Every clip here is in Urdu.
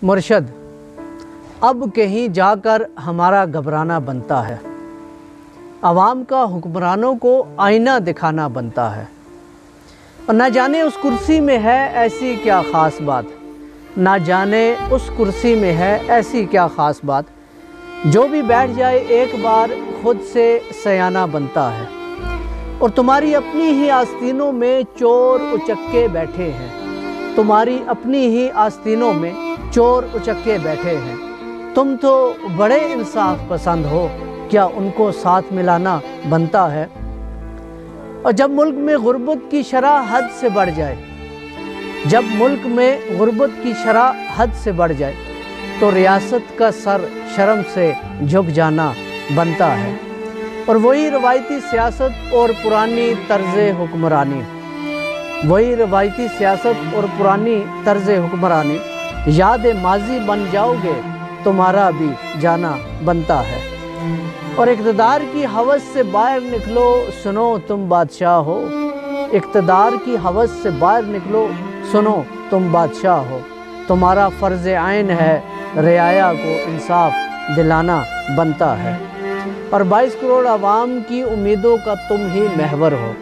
مرشد، اب کہیں جا کر ہمارا گھبرانا بنتا ہے، عوام کا حکمرانوں کو آئینہ دکھانا بنتا ہے، اور نہ جانے اس کرسی میں ہے ایسی کیا خاص بات، نہ جانے اس کرسی میں ہے ایسی کیا خاص بات، جو بھی بیٹھ جائے ایک بار خود سے سیانہ بنتا ہے، اور تمہاری اپنی ہی آستینوں میں چور اچکے بیٹھے ہیں، تمہاری اپنی ہی آستینوں میں چور اچکے بیٹھے ہیں، تم تو بڑے انصاف پسند ہو، کیا ان کو ساتھ ملانا بنتا ہے؟ اور جب ملک میں غربت کی شرح حد سے بڑھ جائے، جب ملک میں غربت کی شرح حد سے بڑھ جائے تو ریاست کا سر شرم سے جھک جانا بنتا ہے، اور وہی روایتی سیاست اور پرانی طرز حکمرانی، وہی روایتی سیاست اور پرانی طرز حکمرانی یاد ماضی بن جاؤ گے، تمہارا بھی جانا بنتا ہے، اور اقتدار کی ہوس سے باہر نکلو، سنو تم بادشاہ ہو، اقتدار کی ہوس سے باہر نکلو، سنو تم بادشاہ ہو، تمہارا فرض عین ہے رعایا کو انصاف دلانا بنتا ہے، اور 22 کروڑ عوام کی امیدوں کا تم ہی محور ہو،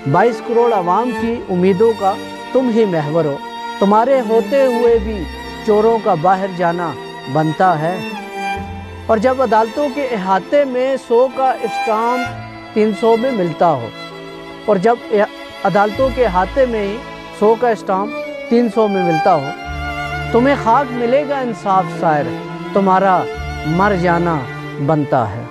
22 کروڑ عوام کی امیدوں کا تم ہی محور ہو، تمہارے ہوتے ہوئے بھی چوروں کا باہر جانا بنتا ہے، اور جب عدالتوں کے احاطے میں 100 کا اسٹامپ 300 میں ملتا ہو، اور جب عدالتوں کے احاطے میں ہی 100 کا اسٹامپ 300 میں ملتا ہو، تمہیں خاک ملے گا انصاف سائر، تمہارا مر جانا بنتا ہے۔